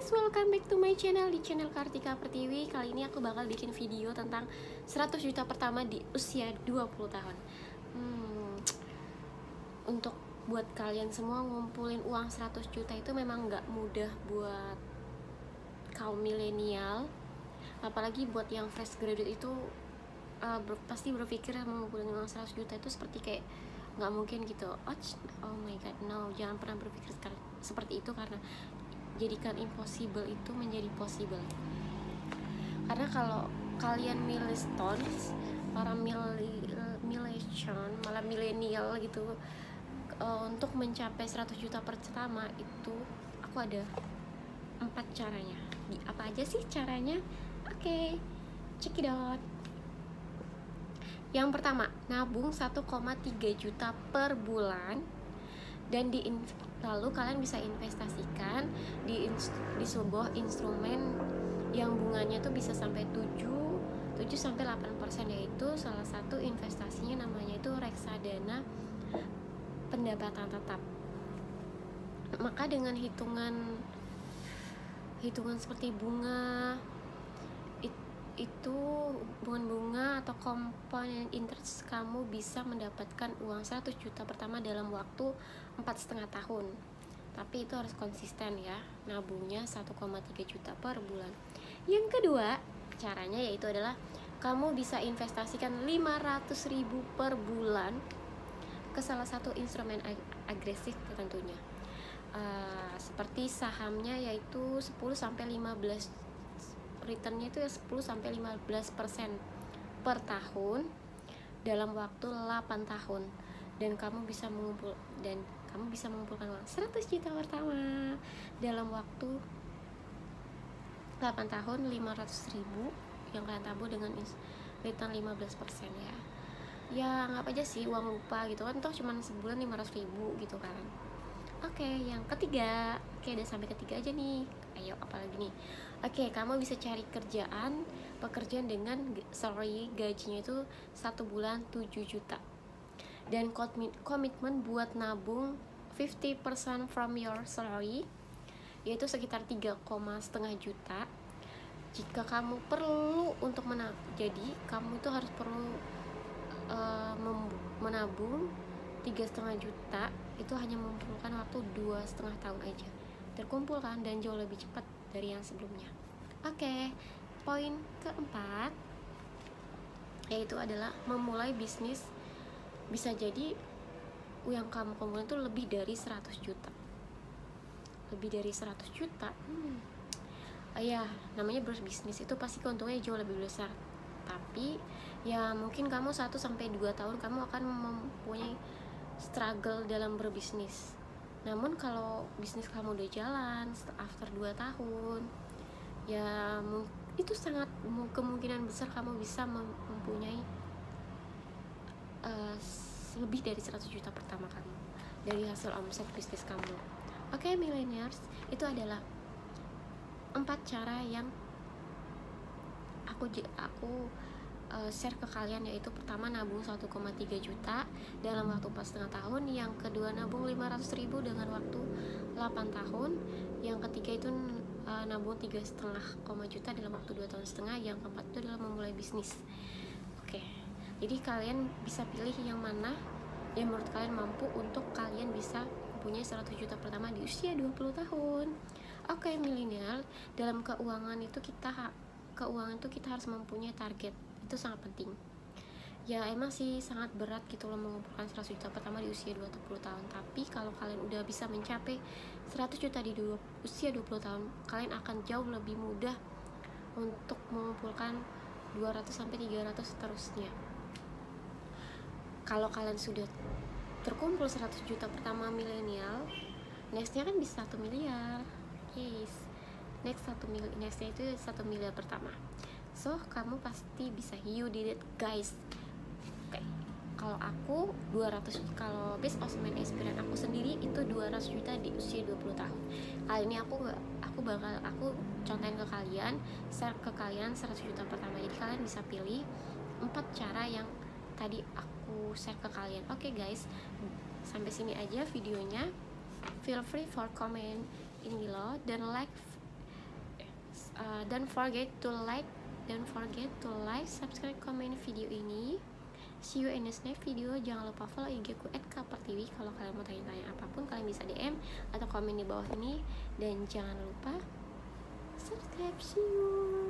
guys, welcome back to my channel, di channel Kartika Pertiwi. Kali ini aku bakal bikin video tentang 100 juta pertama di usia 20 tahun. Untuk buat kalian semua, ngumpulin uang 100 juta itu memang gak mudah buat kaum milenial. Apalagi buat yang fresh graduate itu pasti berpikir mengumpulin uang 100 juta itu seperti kayak gak mungkin gitu. Oh my god, no, jangan pernah berpikir seperti itu, karena jadikan impossible itu menjadi possible. Karena kalau kalian milestones, para malah milenial gitu, untuk mencapai 100 juta pertama itu aku ada 4 caranya. Apa aja sih caranya? Oke, check it out. Yang pertama, nabung 1,3 juta per bulan, dan lalu kalian bisa investasikan di sebuah instrumen yang bunganya tuh bisa sampai 7-8%, yaitu salah satu investasinya namanya itu reksadana pendapatan tetap. Maka dengan hitungan seperti bunga itu bunga atau komponen interest, kamu bisa mendapatkan uang 100 juta pertama dalam waktu 4,5 tahun. Tapi itu harus konsisten ya, nabungnya 1,3 juta per bulan. Yang kedua caranya yaitu adalah kamu bisa investasikan 500.000 per bulan ke salah satu instrumen agresif tentunya. Seperti sahamnya, yaitu 10-15, returnnya itu 10-15% per tahun dalam waktu 8 tahun, dan kamu bisa mengumpulkan uang 100 juta pertama dalam waktu 8 tahun, 500.000 yang kalian tabur dengan return 15% ya. Ya anggap aja sih uang lupa gitu kan, toh cuman sebulan 500.000 gitu kan. Oke, yang ketiga. Oke, udah sampai ketiga aja nih. Ayo, apalagi nih? Oke, kamu bisa cari pekerjaan dengan salary gajinya itu 1 bulan 7 juta. Dan komitmen buat nabung 50% from your salary, yaitu sekitar 3,5 juta. Jika kamu perlu untuk jadi kamu itu harus perlu menabung 3,5 juta. Itu hanya membutuhkan waktu 2,5 tahun aja, terkumpul kan, dan jauh lebih cepat dari yang sebelumnya. Oke, poin keempat yaitu adalah memulai bisnis. Bisa jadi yang kamu kumpulin itu lebih dari 100 juta. Ya, namanya berbisnis itu pasti keuntungannya jauh lebih besar. Tapi ya mungkin kamu 1-2 tahun kamu akan mempunyai struggle dalam berbisnis. Namun kalau bisnis kamu udah jalan after 2 tahun, ya itu sangat kemungkinan besar kamu bisa mempunyai lebih dari 100 juta pertama kamu dari hasil omset bisnis kamu. Oke, millennials, itu adalah 4 cara yang aku share ke kalian, yaitu pertama, nabung 1,3 juta dalam waktu 4,5 tahun. Yang kedua, nabung 500.000 dengan waktu 8 tahun. Yang ketiga itu nabung 3,5 juta dalam waktu 2,5 tahun. Yang keempat itu adalah memulai bisnis. Oke, jadi kalian bisa pilih yang mana yang menurut kalian mampu untuk kalian bisa mempunyai 100 juta pertama di usia 20 tahun. Oke, milenial, dalam keuangan itu kita harus mempunyai target. Itu sangat penting. Ya emang sih sangat berat gitu loh mengumpulkan 100 juta pertama di usia 20 tahun. Tapi kalau kalian udah bisa mencapai 100 juta di usia 20 tahun, kalian akan jauh lebih mudah untuk mengumpulkan 200-300 seterusnya. Kalau kalian sudah terkumpul 100 juta pertama milenial, nextnya kan bisa 1 miliar. Yes, nextnya itu 1 miliar pertama. So, kamu pasti bisa. You did it, guys. Oke. Kalau aku 200, kalau based on my experience aku sendiri itu 200 juta di usia 20 tahun. Kali ini aku contohin ke kalian, share ke kalian 100 juta pertama. Jadi kalian bisa pilih 4 cara yang tadi aku share ke kalian. Oke, guys. Sampai sini aja videonya. Feel free for comment in below dan like Don't forget to like, subscribe, komen video ini. See you in the next video. Jangan lupa follow IG ku @kapertiwi. Kalau kalian mau tanya-tanya apapun, kalian bisa DM atau komen di bawah ini. Dan jangan lupa subscribe. See you.